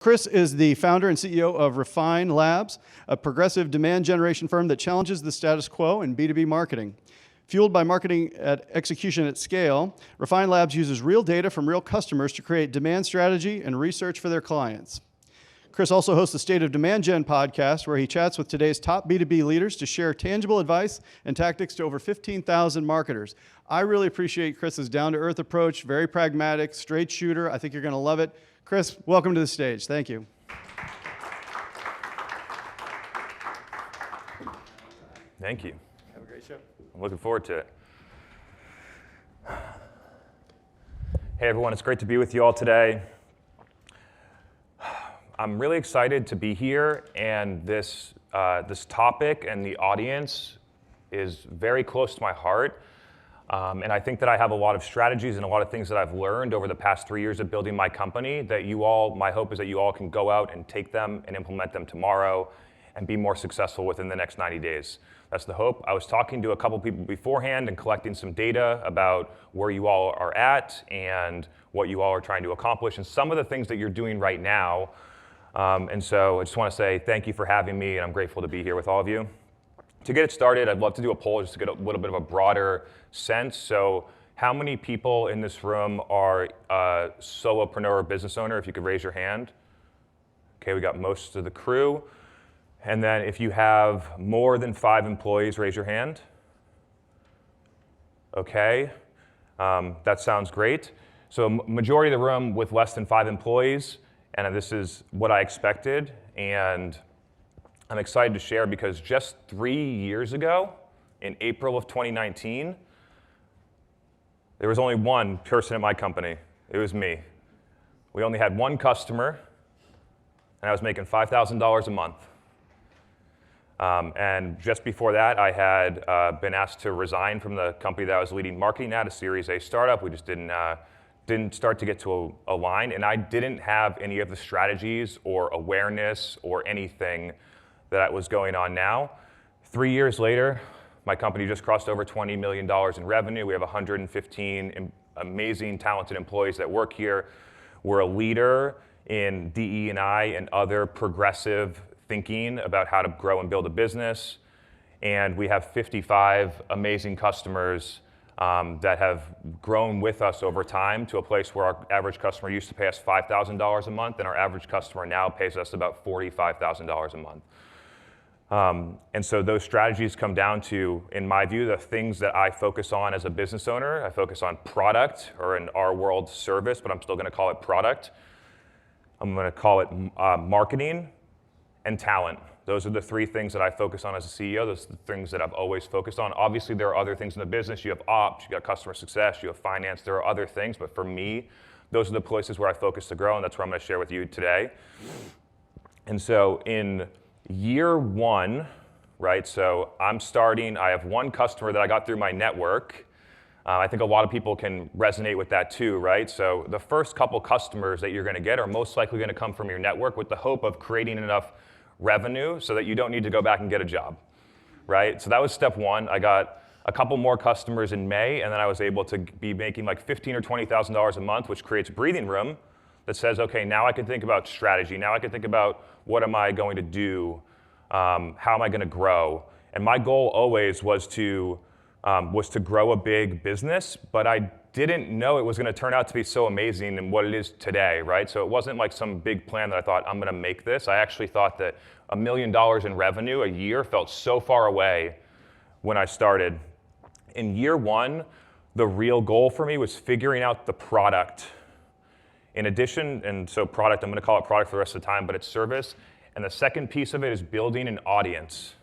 Chris is the founder and CEO of Refine Labs, a progressive demand generation firm that challenges the status quo in B2B marketing. Fueled by marketing execution at scale, Refine Labs uses real data from real customers to create demand strategy and research for their clients. Chris also hosts the State of Demand Gen podcast, where he chats with today's top B2B leaders to share tangible advice and tactics to over 15,000 marketers. I really appreciate Chris's down-to-earth approach, very pragmatic, straight shooter. I think you're going to love it. Chris, welcome to the stage. Thank you. Thank you. Have a great show. I'm looking forward to it. Hey everyone, it's great to be with you all today. I'm really excited to be here, and this topic and the audience is very close to my heart. And I think that I have a lot of strategies and a lot of things that I've learned over the past 3 years of building my company that my hope is that you all can go out and take them and implement them tomorrow and be more successful within the next 90 days. That's the hope. I was talking to a couple people beforehand and collecting some data about where you all are at and what you all are trying to accomplish and some of the things that you're doing right now. And so I just want to say thank you for having me, and I'm grateful to be here with all of you. To get it started, I'd love to do a poll just to get a little bit of a broader sense. So how many people in this room are solopreneur or business owner? If you could raise your hand. Okay, we got most of the crew. And then if you have more than 5 employees, raise your hand. Okay, that sounds great. So majority of the room with less than 5 employees, and this is what I expected. And I'm excited to share because just 3 years ago, in April of 2019, there was only one person at my company. It was me. We only had one customer, and I was making $5,000 a month. And just before that, I had been asked to resign from the company that I was leading marketing at, a Series A startup. We just didn't start to get to align, and I didn't have any of the strategies or awareness or anything that was going on now. 3 years later, my company just crossed over $20 million in revenue. We have 115 amazing, talented employees that work here. We're a leader in DE&I and other progressive thinking about how to grow and build a business. And we have 55 amazing customers that have grown with us over time to a place where our average customer used to pay us $5,000 a month, and our average customer now pays us about $45,000 a month. And so those strategies come down to, in my view, the things that I focus on as a business owner. I focus on product, or in our world, service, but I'm still going to call it product. I'm going to call it marketing and talent. Those are the 3 things that I focus on as a CEO. Those are the things that I've always focused on. Obviously, there are other things in the business. You have ops, you got customer success, you have finance. There are other things, but for me, those are the places where I focus to grow, and that's what I'm going to share with you today. And so in year 1, right, so I have one customer that I got through my network. I think a lot of people can resonate with that too, right? So the first couple customers that you're going to get are most likely going to come from your network with the hope of creating enough revenue so that you don't need to go back and get a job, right? So that was step 1. I got a couple more customers in May, and then I was able to be making like $15,000 or $20,000 a month, which creates breathing room that says, okay, now I can think about strategy. Now I can think about what am I going to do? How am I going to grow? And my goal always was to grow a big business, but I didn't know it was going to turn out to be so amazing and what it is today, right? So it wasn't like some big plan that I thought, I'm going to make this. I actually thought that $1 million in revenue a year felt so far away when I started. In year 1, the real goal for me was figuring out the product. In addition, and so product, I'm going to call it product for the rest of the time, but it's service. And the second piece of it is building an audience.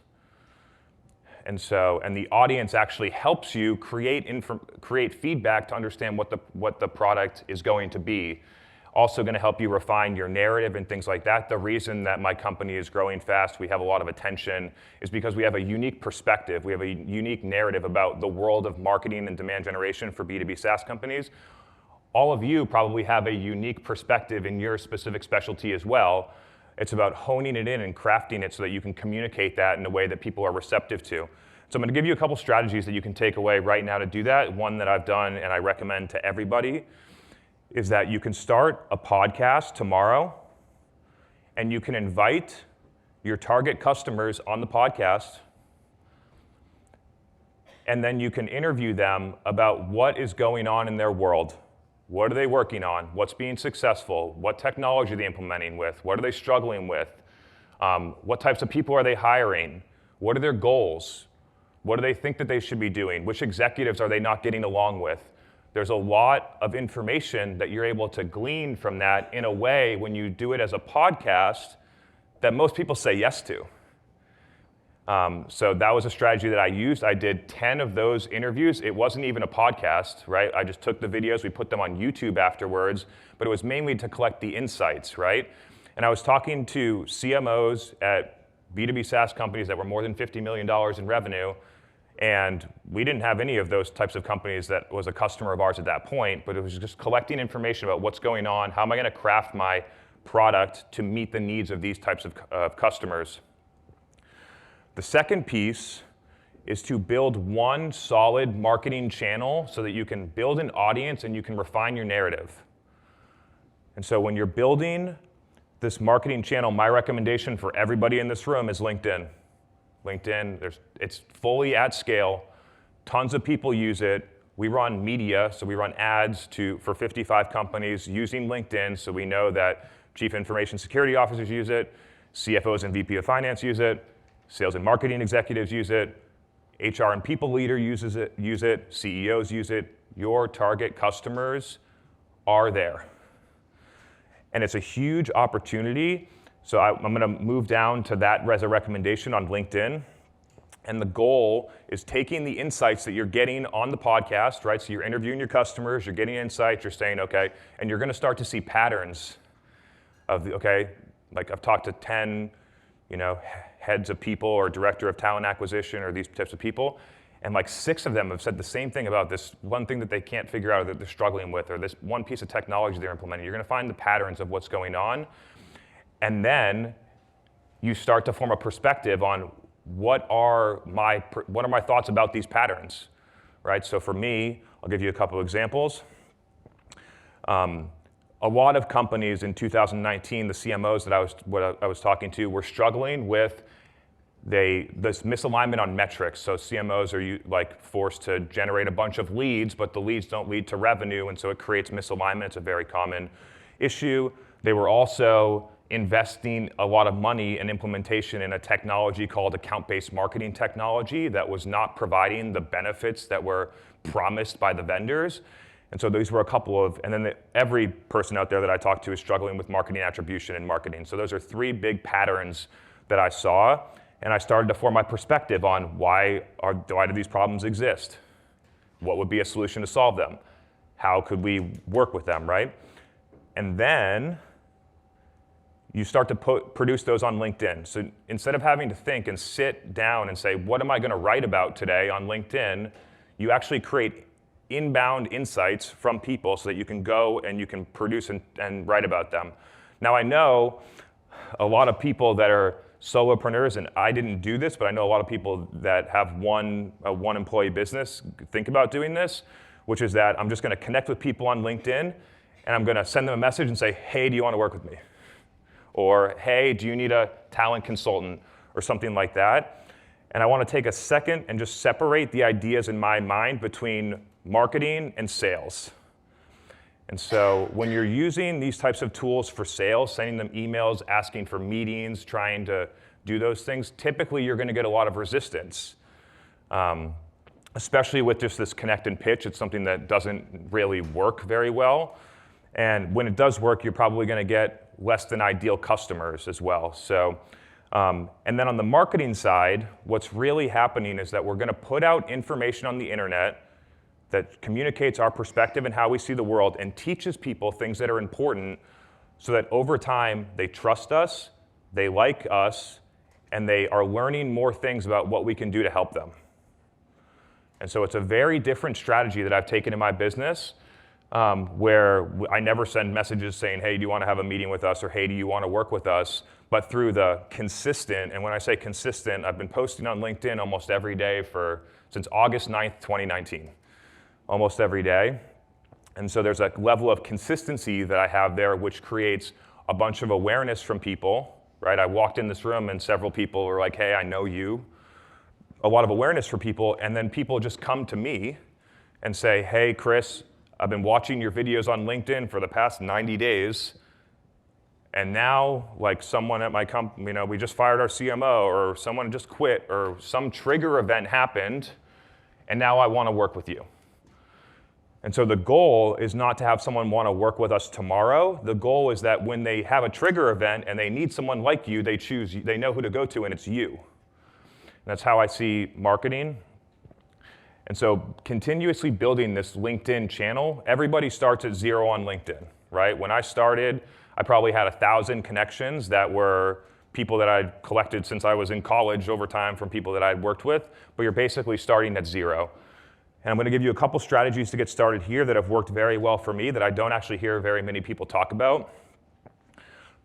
And the audience actually helps you create feedback to understand what the product is going to be. Also going to help you refine your narrative and things like that. The reason that my company is growing fast, we have a lot of attention, is because we have a unique perspective. We have a unique narrative about the world of marketing and demand generation for B2B SaaS companies. All of you probably have a unique perspective in your specific specialty as well. It's about honing it in and crafting it so that you can communicate that in a way that people are receptive to. So I'm going to give you a couple strategies that you can take away right now to do that. One that I've done and I recommend to everybody is that you can start a podcast tomorrow and you can invite your target customers on the podcast, and then you can interview them about what is going on in their world. What are they working on? What's being successful? What technology are they implementing with? What are they struggling with? What types of people are they hiring? What are their goals? What do they think that they should be doing? Which executives are they not getting along with? There's a lot of information that you're able to glean from that in a way when you do it as a podcast that most people say yes to. So that was a strategy that I used. I did 10 of those interviews. It wasn't even a podcast, right? I just took the videos, we put them on YouTube afterwards, but it was mainly to collect the insights, right? And I was talking to CMOs at B2B SaaS companies that were more than $50 million in revenue, and we didn't have any of those types of companies that was a customer of ours at that point, but it was just collecting information about what's going on, how am I gonna craft my product to meet the needs of these types of customers. The second piece is to build one solid marketing channel so that you can build an audience and you can refine your narrative. And so when you're building this marketing channel, my recommendation for everybody in this room is LinkedIn. LinkedIn, it's fully at scale. Tons of people use it. We run media, so we run ads for 55 companies using LinkedIn, so we know that Chief Information Security Officers use it, CFOs and VP of Finance use it, sales and marketing executives use it, HR and people leader use it, CEOs use it. Your target customers are there. And it's a huge opportunity. So I'm gonna move down to that as a recommendation on LinkedIn. And the goal is taking the insights that you're getting on the podcast, right? So you're interviewing your customers, you're getting insights, you're saying, okay, and you're gonna start to see patterns of, okay, like I've talked to 10, heads of people or director of talent acquisition or these types of people, and like 6 of them have said the same thing about this one thing that they can't figure out or that they're struggling with, or this one piece of technology they're implementing. You're gonna find the patterns of what's going on, and then you start to form a perspective on what are my thoughts about these patterns, right? So for me, I'll give you a couple examples. A lot of companies in 2019, the CMOs that I was talking to, were struggling with this misalignment on metrics. So CMOs are forced to generate a bunch of leads, but the leads don't lead to revenue, and so it creates misalignment. It's a very common issue. They were also investing a lot of money in implementation in a technology called account-based marketing technology that was not providing the benefits that were promised by the vendors. And so these were a couple of, and then every person out there that I talked to is struggling with marketing attribution and marketing. So those are 3 big patterns that I saw, and I started to form my perspective on why do these problems exist? What would be a solution to solve them? How could we work with them, right? And then you start to produce those on LinkedIn. So instead of having to think and sit down and say, what am I gonna write about today on LinkedIn, you actually create inbound insights from people so that you can go and you can produce and write about them. Now I know a lot of people that are solopreneurs, and I didn't do this, but I know a lot of people that have a one employee business think about doing this, which is that I'm just gonna connect with people on LinkedIn and I'm gonna send them a message and say, hey, do you wanna work with me? Or, hey, do you need a talent consultant? Or something like that. And I wanna take a second and just separate the ideas in my mind between marketing and sales. And so when you're using these types of tools for sales, sending them emails, asking for meetings, trying to do those things, typically you're gonna get a lot of resistance. Especially with just this connect and pitch. It's something that doesn't really work very well. And when it does work, you're probably gonna get less than ideal customers as well. So, and then on the marketing side, what's really happening is that we're gonna put out information on the internet that communicates our perspective and how we see the world and teaches people things that are important so that over time they trust us, they like us, and they are learning more things about what we can do to help them. And so it's a very different strategy that I've taken in my business, where I never send messages saying, hey, do you want to have a meeting with us, or hey, do you want to work with us, but through the consistent, and when I say consistent, I've been posting on LinkedIn almost every day since August 9th, 2019, almost every day. And so there's a level of consistency that I have there which creates a bunch of awareness from people, right? I walked in this room and several people were like, hey, I know you. A lot of awareness for people, and then people just come to me and say, hey, Chris, I've been watching your videos on LinkedIn for the past 90 days, and now, like, someone at my company, we just fired our CMO, or someone just quit, or some trigger event happened, and now I want to work with you. And so the goal is not to have someone want to work with us tomorrow. The goal is that when they have a trigger event and they need someone like you, they know who to go to, and it's you. And that's how I see marketing. And so continuously building this LinkedIn channel, everybody starts at 0 on LinkedIn, right? When I started, I probably had 1,000 connections that were people that I'd collected since I was in college over time from people that I'd worked with, but you're basically starting at 0. And I'm going to give you a couple strategies to get started here that have worked very well for me that I don't actually hear very many people talk about.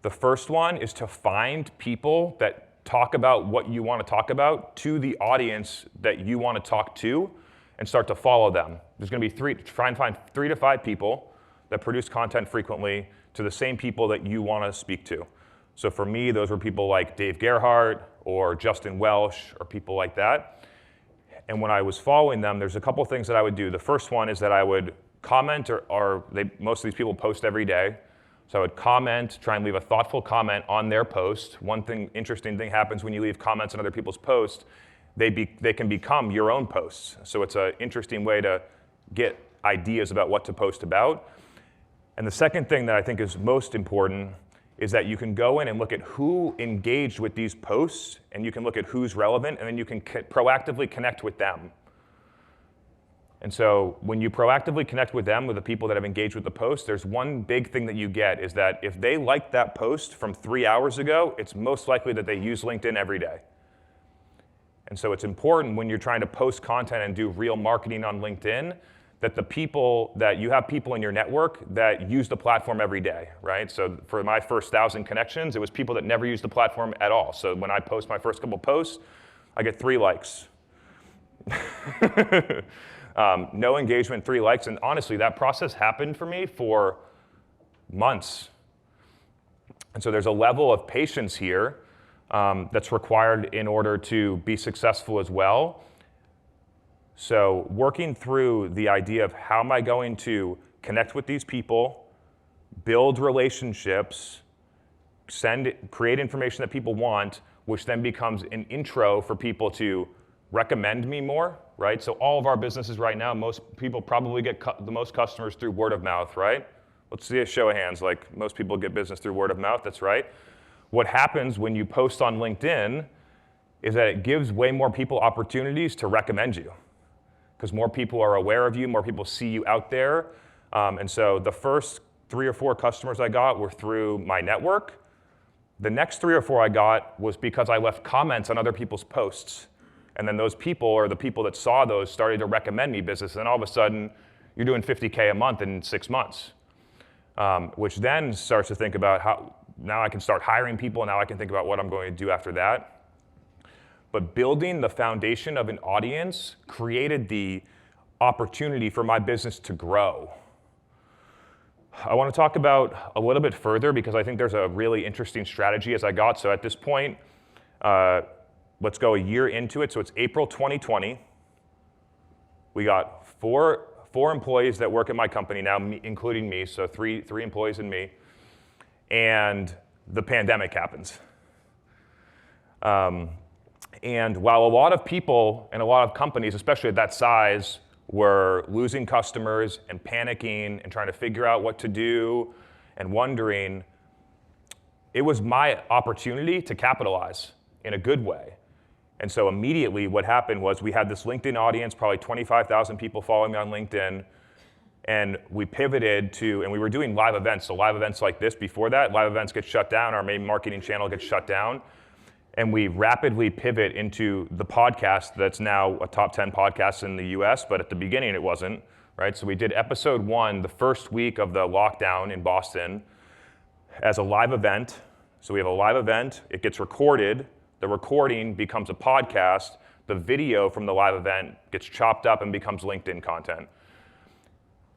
The first one is to find people that talk about what you want to talk about to the audience that you want to talk to, and start to follow them. There's going to be try and find 3 to 5 people that produce content frequently to the same people that you want to speak to. So for me, those were people like Dave Gerhardt or Justin Welsh or people like that. And when I was following them, there's a couple things that I would do. The first one is that I would comment, most of these people post every day. So I would comment, try and leave a thoughtful comment on their post. Interesting thing happens when you leave comments on other people's posts. They can become your own posts. So it's an interesting way to get ideas about what to post about. And the second thing that I think is most important is that you can go in and look at who engaged with these posts, and you can look at who's relevant, and then you can proactively connect with them. And so when you proactively connect with them, with the people that have engaged with the post, there's one big thing that you get is that if they liked that post from 3 hours ago, it's most likely that they use LinkedIn every day. And so it's important when you're trying to post content and do real marketing on LinkedIn that you have people in your network that use the platform every day, right? So for my first 1,000 connections, it was people that never used the platform at all. So when I post my first couple posts, I get 3 likes. No engagement, 3 likes. And honestly, that process happened for me for months. And so there's a level of patience here that's required in order to be successful as well. So working through the idea of how am I going to connect with these people, build relationships, create information that people want, which then becomes an intro for people to recommend me more, right? So all of our businesses right now, most people probably get the most customers through word of mouth, right? Let's see a show of hands, like most people get business through word of mouth, that's right. What happens when you post on LinkedIn is that it gives way more people opportunities to recommend you, because more people are aware of you, more people see you out there. And so the first 3 or 4 customers I got were through my network. The next 3 or 4 I got was because I left comments on other people's posts. And then those people, or the people that saw those, started to recommend me business. And all of a sudden, you're doing $50K a month in 6 months, which then starts to think about how now I can start hiring people. Now I can think about what I'm going to do after that. But building the foundation of an audience created the opportunity for my business to grow. I want to talk about a little bit further because I think there's a really interesting strategy as I got. So at this point, let's go a year into it. So it's April 2020. We got four employees that work at my company now, including me, so three employees and me. And the pandemic happens. And while a lot of people and a lot of companies, especially at that size, were losing customers and panicking and trying to figure out what to do and wondering, it was my opportunity to capitalize in a good way. And so immediately what happened was we had this LinkedIn audience, probably 25,000 people following me on LinkedIn, and we pivoted to, and we were doing live events. So live events like this before that, live events get shut down, our main marketing channel gets shut down. And we rapidly pivot into the podcast that's now a top 10 podcast in the US, but at the beginning it wasn't, right? So we did episode 1 the first week of the lockdown in Boston as a live event. So we have a live event, it gets recorded, the recording becomes a podcast, the video from the live event gets chopped up and becomes LinkedIn content.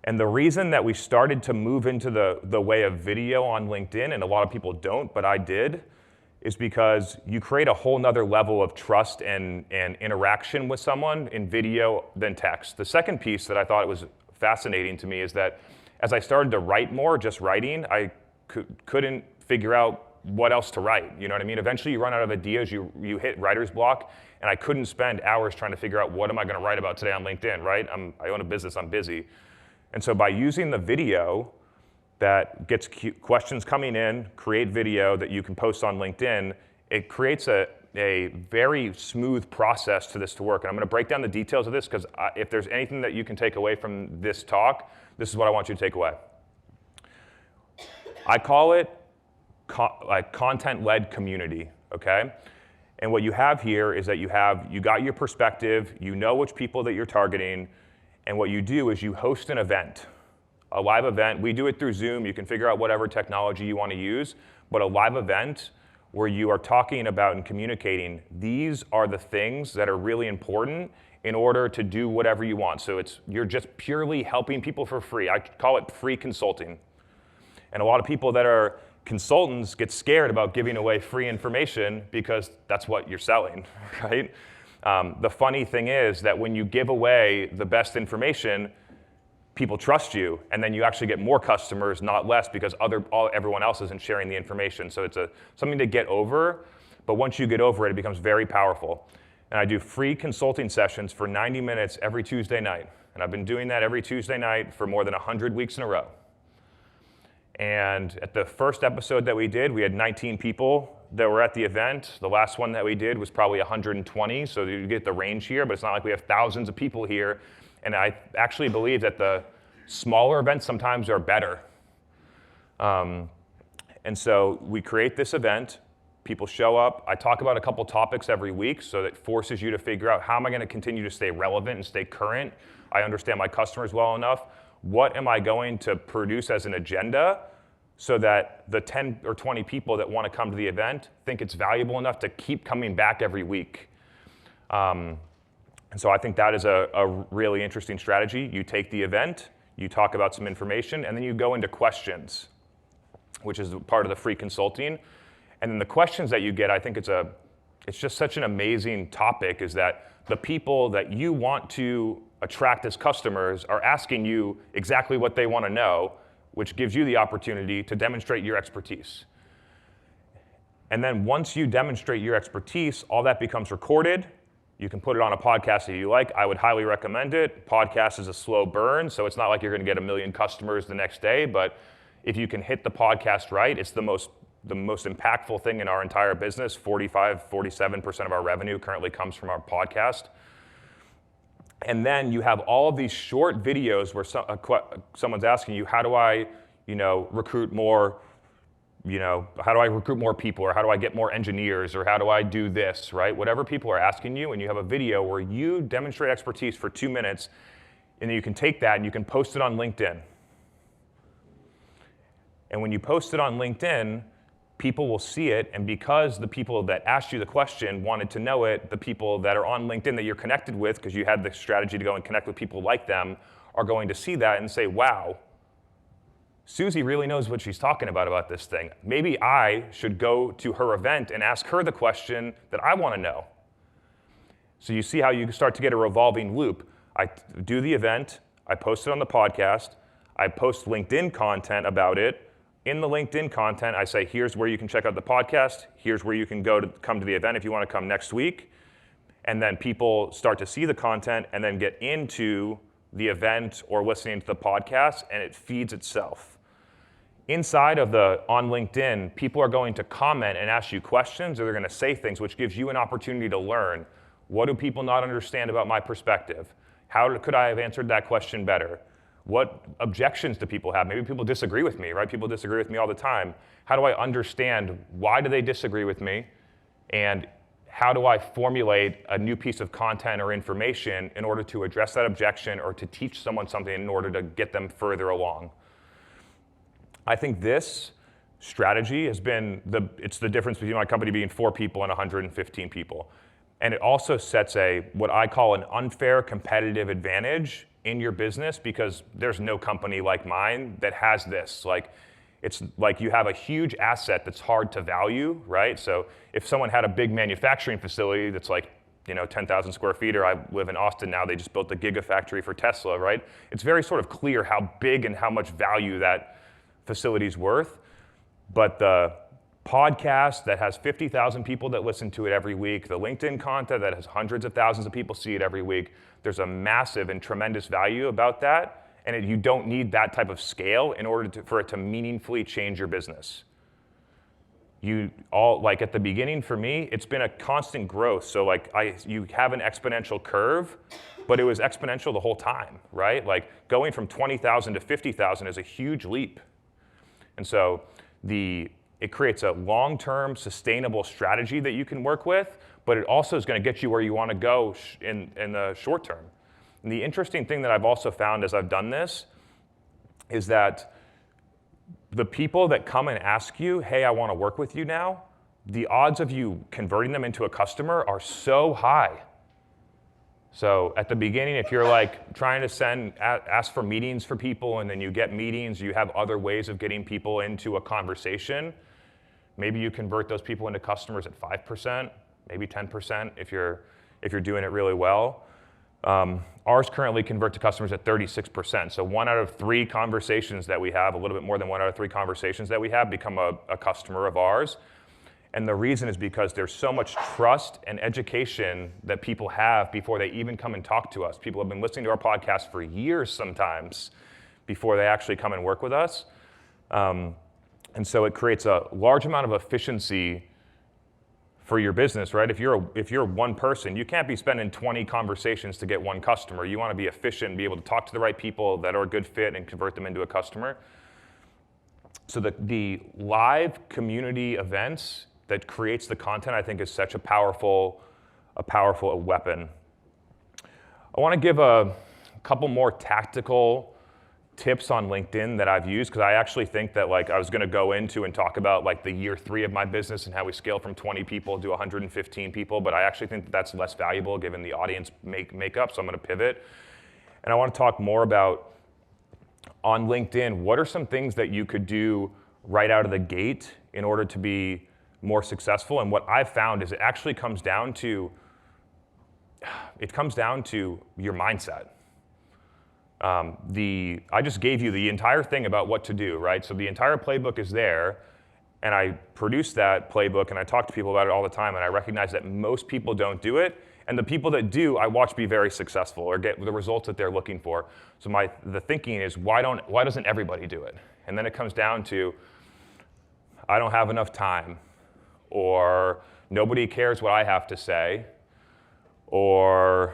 And the reason that we started to move into the way of video on LinkedIn, and a lot of people don't, but I did, is because you create a whole nother level of trust and interaction with someone in video than text. The second piece that I thought was fascinating to me is that as I started to write more, just writing, I couldn't figure out what else to write. You know what I mean? Eventually you run out of ideas, you hit writer's block, and I couldn't spend hours trying to figure out what am I going to write about today on LinkedIn, right? I own a business, I'm busy. And so by using the video that gets questions coming in, create video that you can post on LinkedIn, it creates a very smooth process to this to work. And I'm going to break down the details of this because if there's anything that you can take away from this talk, this is what I want you to take away. I call it like content-led community, okay? And what you have here is that you got your perspective, you know which people that you're targeting, and what you do is you host an event, a live event. We do it through Zoom. You can figure out whatever technology you want to use, but a live event where you are talking about and communicating, these are the things that are really important in order to do whatever you want. So you're just purely helping people for free. I call it free consulting. And a lot of people that are consultants get scared about giving away free information because that's what you're selling, right? The funny thing is that when you give away the best information, people trust you, and then you actually get more customers, not less, because everyone else isn't sharing the information. So it's something to get over, but once you get over it, it becomes very powerful. And I do free consulting sessions for 90 minutes every Tuesday night. And I've been doing that every Tuesday night for more than 100 weeks in a row. And at the first episode that we did, we had 19 people that were at the event. The last one that we did was probably 120, so you get the range here, but it's not like we have thousands of people here. And I actually believe that the smaller events sometimes are better. And so we create this event, people show up. I talk about a couple topics every week, so that forces you to figure out how am I going to continue to stay relevant and stay current. I understand my customers well enough. What am I going to produce as an agenda so that the 10 or 20 people that want to come to the event think it's valuable enough to keep coming back every week? And so I think that is a really interesting strategy. You take the event, you talk about some information, and then you go into questions, which is part of the free consulting. And then the questions that you get, I think it's just such an amazing topic, is that the people that you want to attract as customers are asking you exactly what they want to know, which gives you the opportunity to demonstrate your expertise. And then once you demonstrate your expertise, all that becomes recorded. You can put it on a podcast if you like. I would highly recommend it. Podcast is a slow burn, so it's not like you're going to get 1 million customers the next day, but if you can hit the podcast right, it's the most impactful thing in our entire business. 47% of our revenue currently comes from our podcast. And then you have all of these short videos where someone's asking you, how do I, recruit more, how do I recruit more people, or how do I get more engineers, or how do I do this, right? Whatever people are asking you, and you have a video where you demonstrate expertise for 2 minutes, and then you can take that and you can post it on LinkedIn. And when you post it on LinkedIn, people will see it, and because the people that asked you the question wanted to know it, the people that are on LinkedIn that you're connected with, because you had the strategy to go and connect with people like them, are going to see that and say, wow, Susie really knows what she's talking about this thing. Maybe I should go to her event and ask her the question that I want to know. So you see how you start to get a revolving loop. I do the event, I post it on the podcast, I post LinkedIn content about it. In the LinkedIn content, I say, here's where you can check out the podcast. Here's where you can come to the event if you want to come next week. And then people start to see the content and then get into the event or listening to the podcast, and it feeds itself. Inside of on LinkedIn, people are going to comment and ask you questions, or they're going to say things, which gives you an opportunity to learn. What do people not understand about my perspective? How could I have answered that question better? What objections do people have? Maybe people disagree with me, right? People disagree with me all the time. How do I understand why do they disagree with me? And how do I formulate a new piece of content or information in order to address that objection or to teach someone something in order to get them further along? I think this strategy has been it's the difference between my company being 4 people and 115 people. And it also sets what I call an unfair competitive advantage in your business, because there's no company like mine that has this. Like, it's like you have a huge asset that's hard to value, right? So if someone had a big manufacturing facility that's like, 10,000 square feet, or I live in Austin now, they just built the gigafactory for Tesla, right? It's very sort of clear how big and how much value that facility's worth. But the podcast that has 50,000 people that listen to it every week, the LinkedIn content that has hundreds of thousands of people see it every week, there's a massive and tremendous value about that, and you don't need that type of scale in order for it to meaningfully change your business. Like at the beginning for me, it's been a constant growth. So like you have an exponential curve, but it was exponential the whole time, right? Like going from 20,000 to 50,000 is a huge leap. And so it creates a long-term sustainable strategy that you can work with, but it also is going to get you where you want to go in the short term. And the interesting thing that I've also found as I've done this is that the people that come and ask you, hey, I want to work with you now, the odds of you converting them into a customer are so high. So at the beginning, if you're like trying to ask for meetings for people, and then you get meetings, you have other ways of getting people into a conversation, maybe you convert those people into customers at 5%, maybe 10% if you're doing it really well. Ours currently convert to customers at 36%. So 1 out of 3 conversations that we have, a little bit more than 1 out of 3 conversations that we have, become a customer of ours. And the reason is because there's so much trust and education that people have before they even come and talk to us. People have been listening to our podcast for years sometimes before they actually come and work with us. And so it creates a large amount of efficiency for your business, right? If you're one person, you can't be spending 20 conversations to get one customer. You want to be efficient and be able to talk to the right people that are a good fit and convert them into a customer. So the live community events that creates the content, I think, is such a powerful weapon. I want to give a couple more tactical tips on LinkedIn that I've used, because I actually think that like I was going to go into and talk about like the year 3 of my business and how we scale from 20 people to 115 people, but I actually think that that's less valuable given the audience makeup, so I'm going to pivot. And I want to talk more about, on LinkedIn, what are some things that you could do right out of the gate in order to be more successful? And what I've found is it actually comes down to your mindset. I just gave you the entire thing about what to do, right? So the entire playbook is there, and I produce that playbook, and I talk to people about it all the time, and I recognize that most people don't do it, and the people that do, I watch be very successful or get the results that they're looking for. So the thinking is, why doesn't everybody do it? And then it comes down to, I don't have enough time, or nobody cares what I have to say, or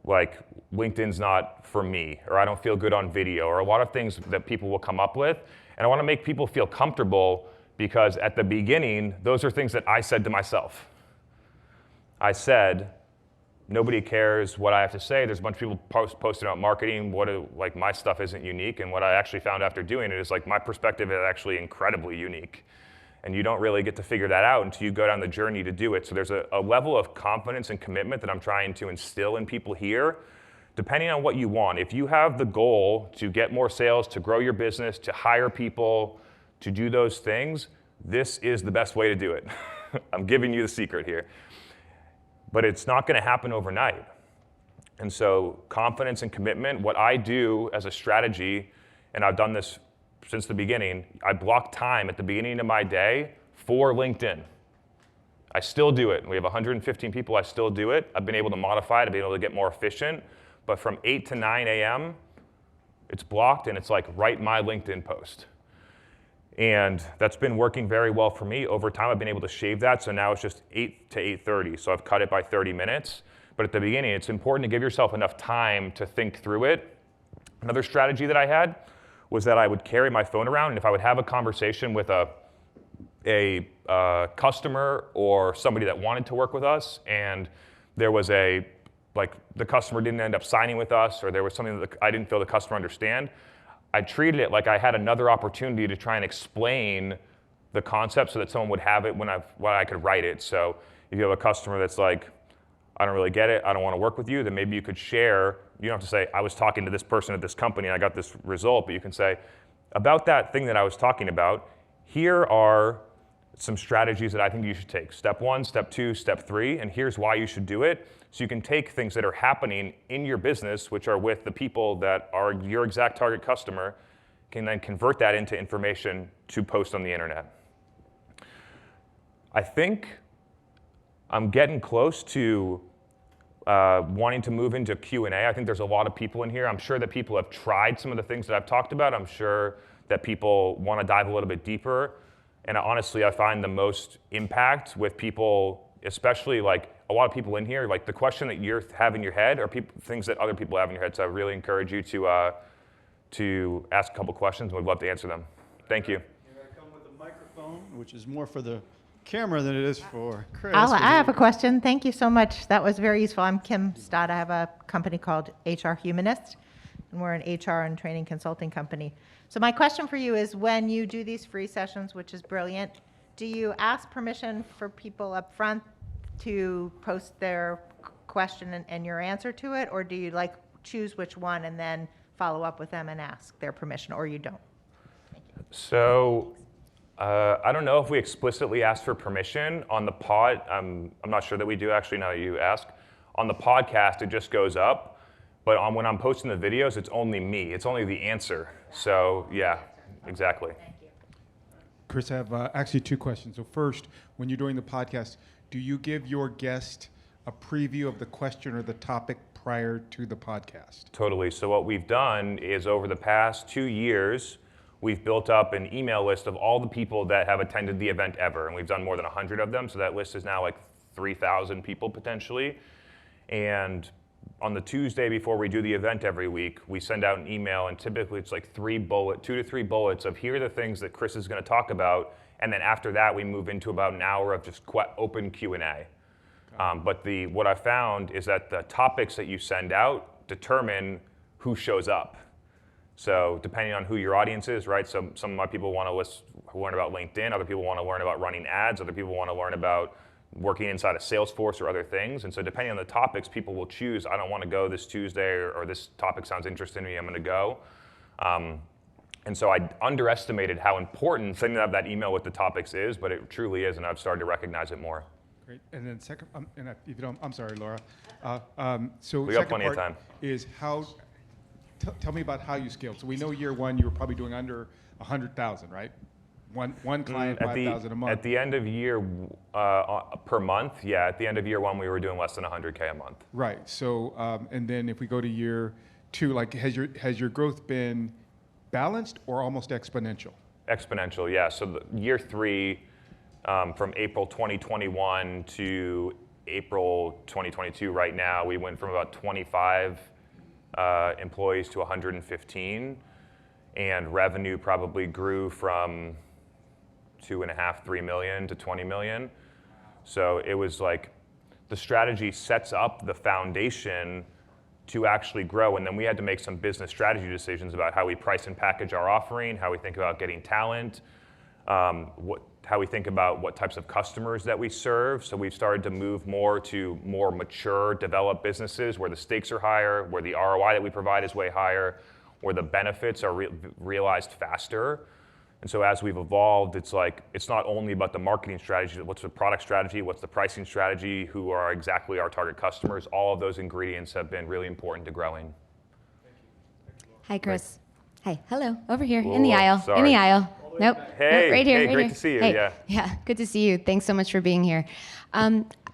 like LinkedIn's not for me, or I don't feel good on video, or a lot of things that people will come up with. And I want to make people feel comfortable, because at the beginning, those are things that I said to myself. I said, nobody cares what I have to say. There's a bunch of people posting about marketing. Like my stuff isn't unique. And what I actually found after doing it is like my perspective is actually incredibly unique. And you don't really get to figure that out until you go down the journey to do it. So there's a level of confidence and commitment that I'm trying to instill in people here, depending on what you want. If you have the goal to get more sales, to grow your business, to hire people, to do those things, this is the best way to do it. I'm giving you the secret here. But it's not going to happen overnight. And so confidence and commitment, what I do as a strategy, and I've done this since the beginning, I block time at the beginning of my day for LinkedIn. I still do it. We have 115 people, I still do it. I've been able to modify it, I've been able to get more efficient. But from 8 to 9 a.m., it's blocked, and it's like, write my LinkedIn post. And that's been working very well for me. Over time, I've been able to shave that, so now it's just 8 to 8:30. So I've cut it by 30 minutes. But at the beginning, it's important to give yourself enough time to think through it. Another strategy that I had was that I would carry my phone around, and if I would have a conversation with a customer or somebody that wanted to work with us, and there was the customer didn't end up signing with us, or there was something that I didn't feel the customer understand, I treated it like I had another opportunity to try and explain the concept so that someone would have it when I could write it. So if you have a customer that's like, I don't really get it, I don't want to work with you, then maybe you could share. You don't have to say, I was talking to this person at this company and I got this result, but you can say, about that thing that I was talking about, here are some strategies that I think you should take. Step 1, step 2, step 3, and here's why you should do it. So you can take things that are happening in your business, which are with the people that are your exact target customer, can then convert that into information to post on the internet. I think I'm getting close to wanting to move into Q&A. I think there's a lot of people in here. I'm sure that people have tried some of the things that I've talked about. I'm sure that people want to dive a little bit deeper. And honestly, I find the most impact with people, especially like a lot of people in here, like the question that you have in your head are things that other people have in your head. So I really encourage you to ask a couple questions, and we'd love to answer them. Thank you. Here I come with a microphone, which is more for the camera than it is for Chris. I have a question. Thank you so much. That was very useful. I'm Kim Stott. I have a company called HR Humanist, and we're an HR and training consulting company. So my question for you is, when you do these free sessions, which is brilliant, do you ask permission for people up front to post their question and your answer to it, or do you like choose which one and then follow up with them and ask their permission, or you don't? So I don't know if we explicitly ask for permission on the pod. I'm not sure that we do, actually, now that you ask. On the podcast, it just goes up. But when I'm posting the videos, it's only me. It's only the answer. So yeah, exactly. Chris, I have actually 2 questions. So first, when you're doing the podcast, do you give your guest a preview of the question or the topic prior to the podcast? Totally. So what we've done is over the past 2 years, we've built up an email list of all the people that have attended the event ever. And we've done more than 100 of them. So that list is now like 3,000 people potentially. And on the Tuesday before we do the event every week, we send out an email, and typically it's like 2 to 3 bullets of here are the things that Chris is going to talk about. And then after that, we move into about an hour of just open Q&A. But what I found is that the topics that you send out determine who shows up. So depending on who your audience is, right? So some of my people want to learn about LinkedIn. Other people want to learn about running ads. Other people want to learn about working inside of Salesforce or other things. And so depending on the topics, people will choose, I don't want to go this Tuesday, or this topic sounds interesting to me, I'm going to go. And so I underestimated how important sending out that email with the topics is, but it truly is, and I've started to recognize it more. Great. And then second, and if you don't, I'm sorry, Laura. So We got second plenty of part time. is how, tell me about how you scaled. So we know year 1, you were probably doing under 100,000, right? One client, 5,000 a month. At the end of year, per month, yeah, at the end of year 1, we were doing less than 100K a month. Right. So, and then if we go to year 2, like has your growth been balanced or almost exponential? Exponential, yeah. So year 3, from April 2021 to April 2022 right now, we went from about 25 employees to 115, and revenue probably grew from 2.5, 3 million to 20 million. So it was like the strategy sets up the foundation to actually grow, and then we had to make some business strategy decisions about how we price and package our offering, how we think about getting talent, how we think about what types of customers that we serve. So we've started to move more to more mature, developed businesses where the stakes are higher, where the ROI that we provide is way higher, where the benefits are realized faster. And so as we've evolved, it's like, it's not only about the marketing strategy, what's the product strategy, what's the pricing strategy, who are exactly our target customers. All of those ingredients have been really important to growing. Hi, Chris. Hi. Hello. Over here in Whoa, the aisle. sorry. In the aisle. Nope. Hey, nope, right here. hey, right great here. to see you, Hey. yeah. Yeah, good to see you. Thanks so much for being here.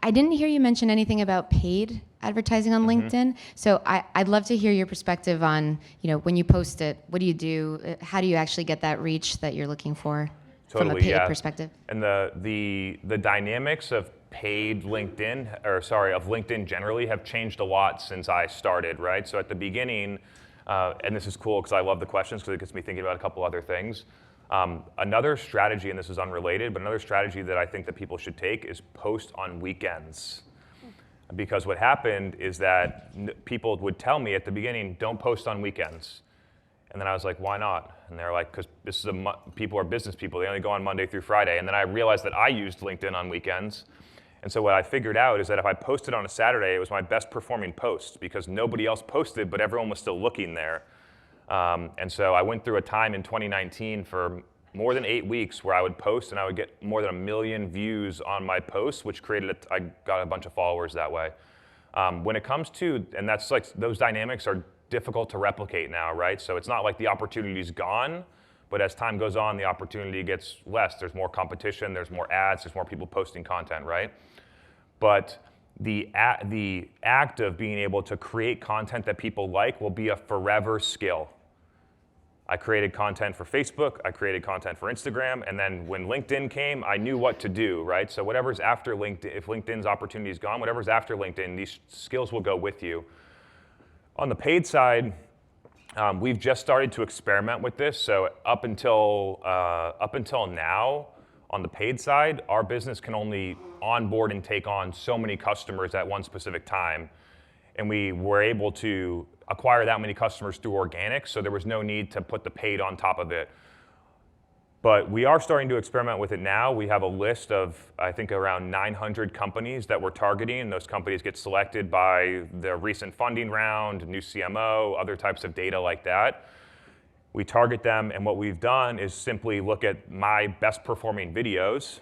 I didn't hear you mention anything about paid advertising on LinkedIn. So I'd love to hear your perspective on, when you post it, what do you do? How do you actually get that reach that you're looking for from a paid perspective? And the dynamics of paid LinkedIn, of LinkedIn generally have changed a lot since I started, right? So at the beginning, and this is cool because I love the questions because it gets me thinking about a couple other things. Another strategy, and this is unrelated, but another strategy that I think that people should take is post on weekends. Because what happened is that people would tell me at the beginning, don't post on weekends. And then I was like, why not? And they're like, because people are business people. They only go on Monday through Friday. And then I realized that I used LinkedIn on weekends. And so what I figured out is that if I posted on a Saturday, it was my best performing post because nobody else posted, but everyone was still looking there. And so I went through a time in 2019 for more than 8 weeks where I would post and I would get more than 1 million views on my posts, which I got a bunch of followers that way. When it comes to, and that's like, those dynamics are difficult to replicate now, right? So it's not like the opportunity's gone, but as time goes on, the opportunity gets less. There's more competition, there's more ads, there's more people posting content, right? But the act of being able to create content that people like will be a forever skill. I created content for Facebook, I created content for Instagram, and then when LinkedIn came, I knew what to do, right? So whatever's after LinkedIn, if LinkedIn's opportunity is gone, whatever's after LinkedIn, these skills will go with you. On the paid side, we've just started to experiment with this. So up until now, on the paid side, our business can only onboard and take on so many customers at one specific time. And we were able to acquire that many customers through organic, so there was no need to put the paid on top of it. But we are starting to experiment with it now. We have a list of, I think, around 900 companies that we're targeting, and those companies get selected by the recent funding round, new CMO, other types of data like that. We target them, and what we've done is simply look at my best performing videos,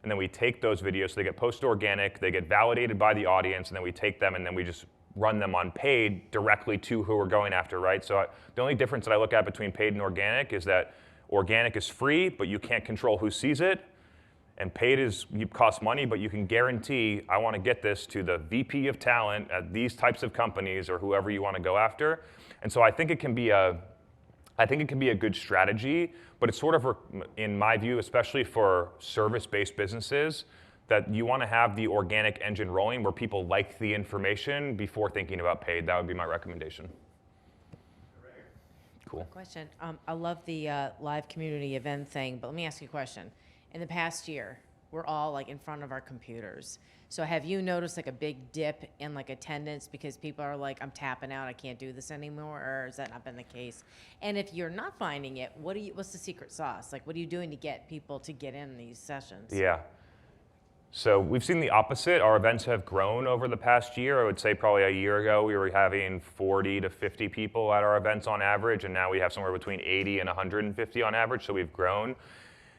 and then we take those videos, so they get posted organic, they get validated by the audience, and then we take them and then we just run them on paid directly to who we're going after, right? So the only difference that I look at between paid and organic is that organic is free, but you can't control who sees it. And paid costs money, but you can guarantee, I want to get this to the VP of talent at these types of companies or whoever you want to go after. And so I think it can be a good strategy, but it's sort of, in my view, especially for service-based businesses, that you want to have the organic engine rolling where people like the information before thinking about paid. That would be my recommendation. Cool. Question. I love the live community event thing, but let me ask you a question. In the past year, we're all like in front of our computers. So have you noticed like a big dip in like attendance because people are like, I'm tapping out, I can't do this anymore, or has that not been the case? And if you're not finding it, what's the secret sauce? Like, what are you doing to get people to get in these sessions? Yeah. So we've seen the opposite. Our events have grown over the past year. I would say probably a year ago we were having 40 to 50 people at our events on average, and now we have somewhere between 80 and 150 on average, so we've grown.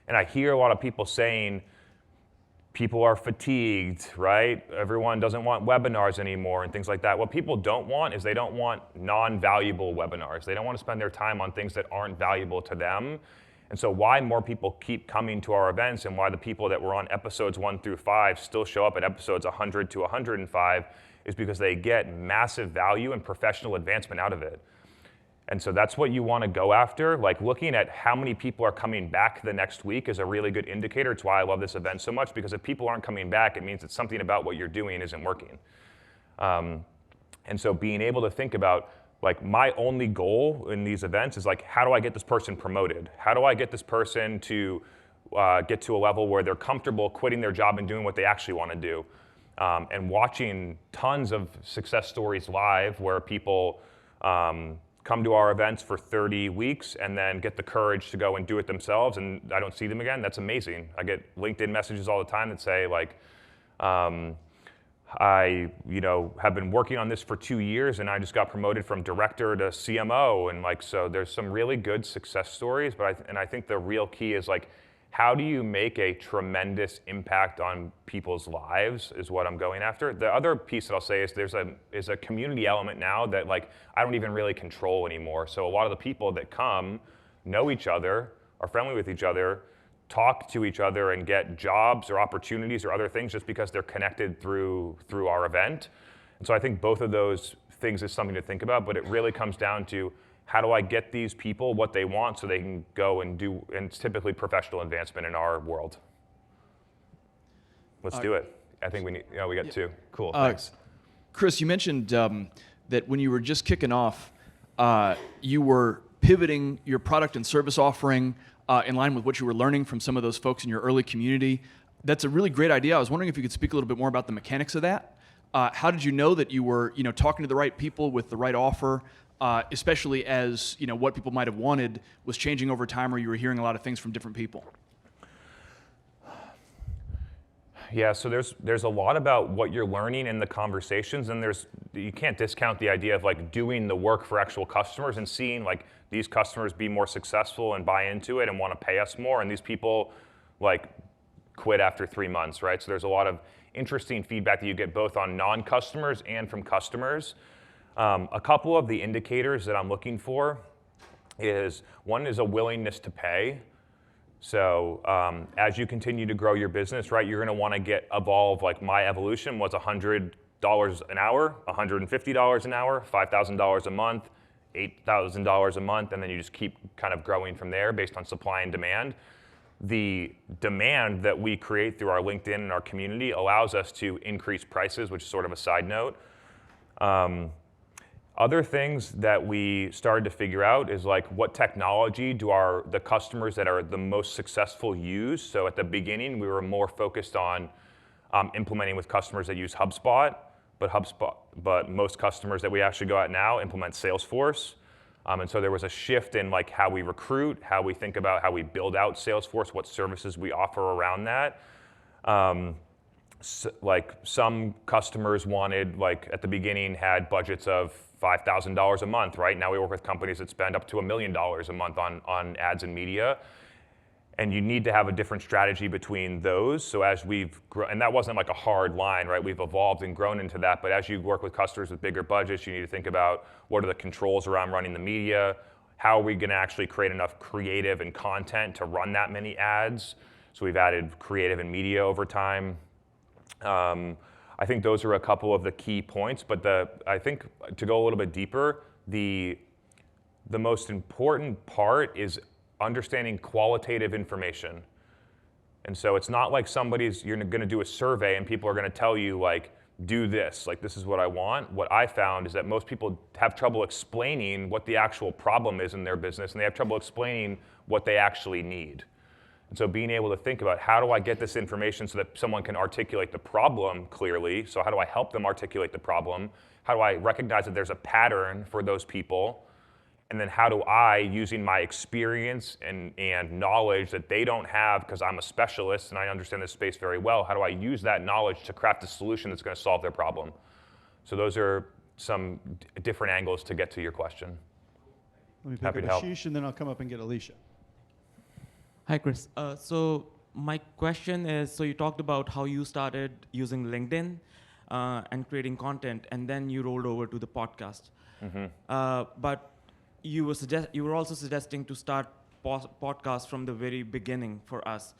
And I hear a lot of people saying people are fatigued, right? Everyone doesn't want webinars anymore and things like that. What people don't want is they don't want non-valuable webinars. They don't want to spend their time on things that aren't valuable to them. And so why more people keep coming to our events and why the people that were on episodes 1 through 5 still show up at episodes 100 to 105 is because they get massive value and professional advancement out of it. And so that's what you want to go after. Like, looking at how many people are coming back the next week is a really good indicator. It's why I love this event so much, because if people aren't coming back, it means that something about what you're doing isn't working. And so being able to think about, like, my only goal in these events is like, how do I get this person promoted? How do I get this person to get to a level where they're comfortable quitting their job and doing what they actually want to do? And watching tons of success stories live where people come to our events for 30 weeks and then get the courage to go and do it themselves, and I don't see them again. That's amazing. I get LinkedIn messages all the time that say, like, I have been working on this for 2 years and I just got promoted from director to CMO, and like, so there's some really good success stories, but I think the real key is like, how do you make a tremendous impact on people's lives is what I'm going after. The other piece that I'll say is there's a community element now that, like, I don't even really control anymore. So a lot of the people that come know each other, are friendly with each other, talk to each other and get jobs or opportunities or other things just because they're connected through our event. And so I think both of those things is something to think about, but it really comes down to, how do I get these people what they want so they can go and do, and it's typically professional advancement in our world. Let's do it. I think we got 2. Cool, thanks. Chris, you mentioned that when you were just kicking off, you were pivoting your product and service offering in line with what you were learning from some of those folks in your early community. That's a really great idea. I was wondering if you could speak a little bit more about the mechanics of that. How did you know that you were talking to the right people with the right offer? especially as what people might have wanted was changing over time, or you were hearing a lot of things from different people? Yeah, so there's a lot about what you're learning in the conversations, and you can't discount the idea of like doing the work for actual customers and seeing like these customers be more successful and buy into it and want to pay us more, and these people like quit after 3 months, right? So there's a lot of interesting feedback that you get both on non-customers and from customers. A couple of the indicators that I'm looking for is, one is a willingness to pay. So as you continue to grow your business, right, you're going to want to evolve. Like my evolution was $100 an hour, $150 an hour, $5,000 a month, $8,000 a month, and then you just keep kind of growing from there based on supply and demand. The demand that we create through our LinkedIn and our community allows us to increase prices, which is sort of a side note. Other things that we started to figure out is like, what technology do the customers that are the most successful use? So at the beginning, we were more focused on implementing with customers that use HubSpot, but most customers that we actually go at now implement Salesforce. And so there was a shift in like how we recruit, how we think about how we build out Salesforce, what services we offer around that. Like some customers wanted, like at the beginning, had budgets of $5,000 a month, right? Now we work with companies that spend up to $1 million a month on ads and media. And you need to have a different strategy between those. So as we've grown, and that wasn't like a hard line, right? We've evolved and grown into that. But as you work with customers with bigger budgets, you need to think about what are the controls around running the media? How are we going to actually create enough creative and content to run that many ads? So we've added creative and media over time. I think those are a couple of the key points. But I think to go a little bit deeper, the most important part is understanding qualitative information. And so it's not like you're going to do a survey and people are going to tell you like, do this, like this is what I want. What I found is that most people have trouble explaining what the actual problem is in their business, and they have trouble explaining what they actually need. And so being able to think about, how do I get this information so that someone can articulate the problem clearly? So how do I help them articulate the problem? How do I recognize that there's a pattern for those people? And then how do I, using my experience and knowledge that they don't have because I'm a specialist and I understand this space very well, how do I use that knowledge to craft a solution that's going to solve their problem? So those are some different angles to get to your question. Let me pick Happy up to help. Ashish, and then I'll come up and get Alicia. Hi, Chris. So my question is, so you talked about how you started using LinkedIn and creating content, and then you rolled over to the podcast. But you were also suggesting to start podcasts from the very beginning for us.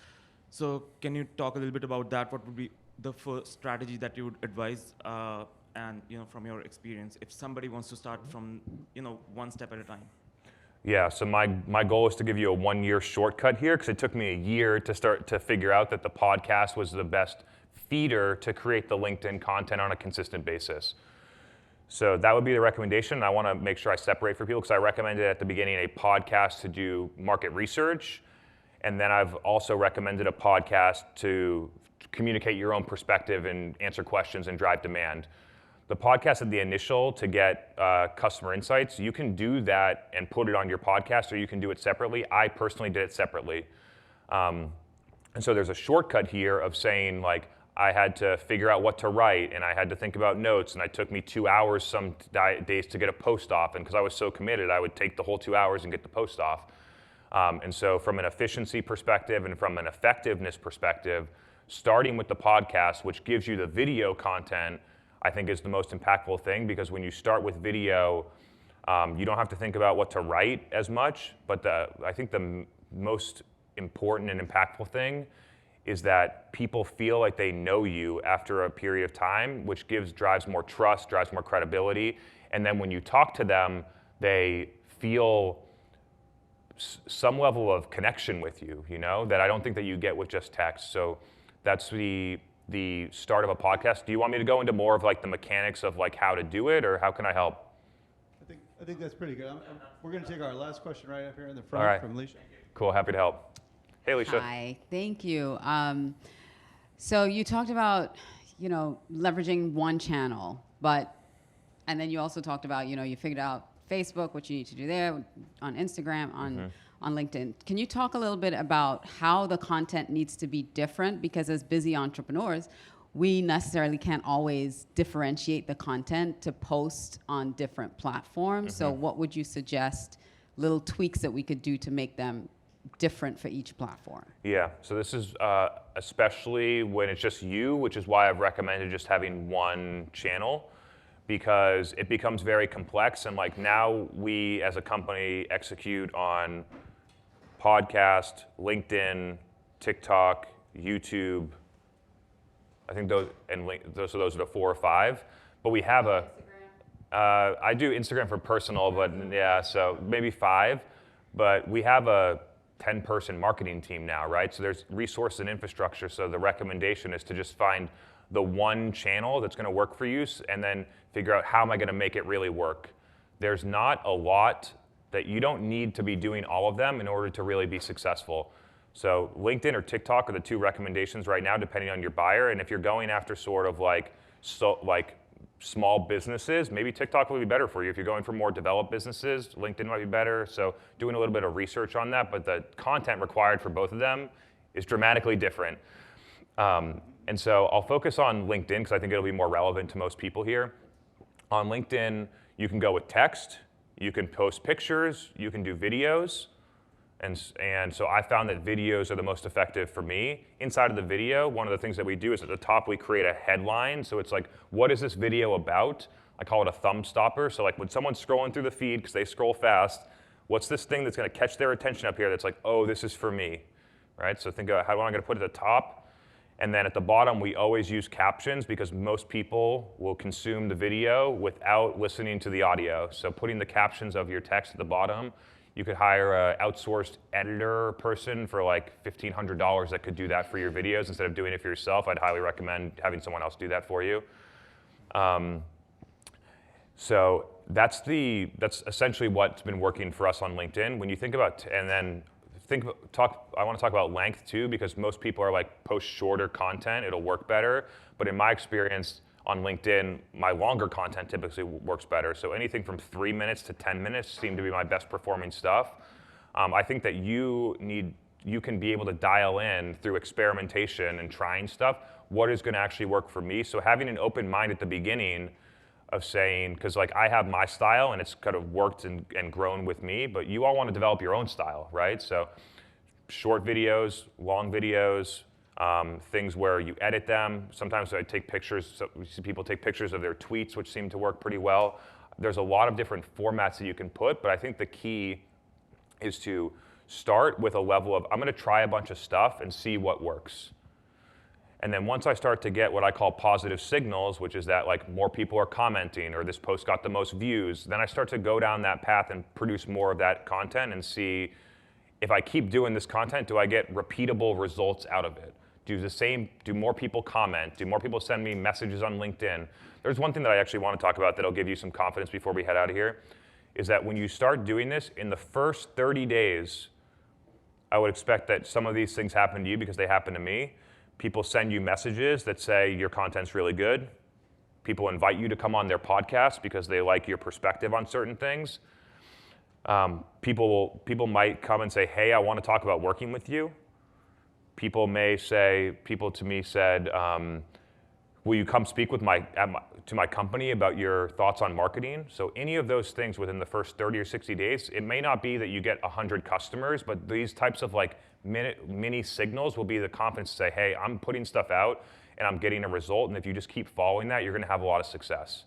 So can you talk a little bit about that? What would be the first strategy that you would advise, and from your experience, if somebody wants to start from one step at a time? Yeah, so my goal is to give you a 1-year shortcut here, because it took me a year to start to figure out that the podcast was the best feeder to create the LinkedIn content on a consistent basis. So that would be the recommendation. I want to make sure I separate for people, because I recommended at the beginning a podcast to do market research. And then I've also recommended a podcast to communicate your own perspective and answer questions and drive demand. The podcast at the initial to get customer insights, you can do that and put it on your podcast, or you can do it separately. I personally did it separately. And so there's a shortcut here of saying, like, I had to figure out what to write, and I had to think about notes, and it took me 2 hours some days to get a post off. And because I was so committed, I would take the whole 2 hours and get the post off. And so from an efficiency perspective and from an effectiveness perspective, starting with the podcast, which gives you the video content, I think is the most impactful thing, because when you start with video, you don't have to think about what to write as much. But I think the most important and impactful thing is that people feel like they know you after a period of time, which drives more trust, drives more credibility. And then when you talk to them, they feel some level of connection with you, that I don't think that you get with just text. So that's the start of a podcast. Do you want me to go into more of like the mechanics of like how to do it, or how can I help? I think that's pretty good. We're going to take our last question right up here in the front. All right. From Alicia. Cool, happy to help. Hey, Alicia. Hi, thank you. So you talked about, leveraging one channel, and then you also talked about, you figured out Facebook, what you need to do there, on Instagram, on LinkedIn. Can you talk a little bit about how the content needs to be different? Because as busy entrepreneurs, we necessarily can't always differentiate the content to post on different platforms. So what would you suggest, little tweaks that we could do to make them different for each platform? Yeah, so this is especially when it's just you, which is why I've recommended just having one channel, because it becomes very complex. And like now we as a company execute on podcast, LinkedIn, TikTok, YouTube. I think those are the 4 or 5. But we have I do Instagram for personal, but yeah, so maybe 5. But we have a 10-person marketing team now, right? So there's resources and infrastructure. So the recommendation is to just find the one channel that's going to work for you, and then figure out how am I going to make it really work. There's not a lot that you don't need to be doing all of them in order to really be successful. So LinkedIn or TikTok are the 2 recommendations right now, depending on your buyer. And if you're going after sort of like small businesses, maybe TikTok will be better for you. If you're going for more developed businesses, LinkedIn might be better. So doing a little bit of research on that, but the content required for both of them is dramatically different. And so I'll focus on LinkedIn because I think it'll be more relevant to most people here. On LinkedIn, you can go with text, you can post pictures, you can do videos. And so I found that videos are the most effective for me. Inside of the video, one of the things that we do is at the top we create a headline. So it's like, what is this video about? I call it a thumb stopper. So like when someone's scrolling through the feed, because they scroll fast, what's this thing that's going to catch their attention up here that's like, oh, this is for me, right? So think about how am I going to put it at the top? And then at the bottom, we always use captions because most people will consume the video without listening to the audio. So putting the captions of your text at the bottom. You could hire an outsourced editor person for like $1,500 that could do that for your videos instead of doing it for yourself. I'd highly recommend having someone else do that for you. So that's essentially what's been working for us on LinkedIn. When you think about, and then I want to talk about length too, because most people are like, post shorter content, it'll work better. But in my experience on LinkedIn, my longer content typically works better. So anything from 3 minutes to 10 minutes seem to be my best performing stuff. I think that you can be able to dial in through experimentation and trying stuff, what is going to actually work for me. So having an open mind at the beginning of saying, because like I have my style and it's kind of worked and grown with me, but you all want to develop your own style, right? So short videos, long videos, things where you edit them. Sometimes I take pictures, so we see people take pictures of their tweets, which seem to work pretty well. There's a lot of different formats that you can put, but I think the key is to start with a level of, I'm going to try a bunch of stuff and see what works. And then once I start to get what I call positive signals, which is that like more people are commenting or this post got the most views, then I start to go down that path and produce more of that content and see if I keep doing this content, do I get repeatable results out of it? Do more people comment? Do more people send me messages on LinkedIn? There's one thing that I actually want to talk about that'll give you some confidence before we head out of here, is that when you start doing this, in the first 30 days, I would expect that some of these things happen to you because they happen to me. People send you messages that say your content's really good. People invite you to come on their podcast because they like your perspective on certain things. People might come and say, hey, I want to talk about working with you. People to me said, will you come speak with to my company about your thoughts on marketing? So any of those things within the first 30 or 60 days, it may not be that you get 100 customers, but these types of like mini signals will be the confidence to say, hey, I'm putting stuff out and I'm getting a result. And if you just keep following that, you're going to have a lot of success.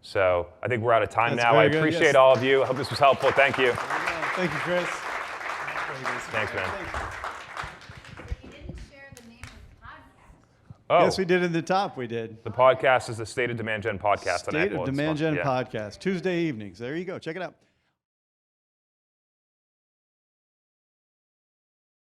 So I think we're out of time now. I appreciate all of you. I hope this was helpful. Thank you. Thank you, Chris. Thanks, man. You didn't share the name of the podcast. Oh, Yes, we did in the top. We did. the podcast is the State of Demand Gen podcast. on State Apple. of It's Demand fun. Gen Yeah. podcast, Tuesday evenings. There you go. Check it out.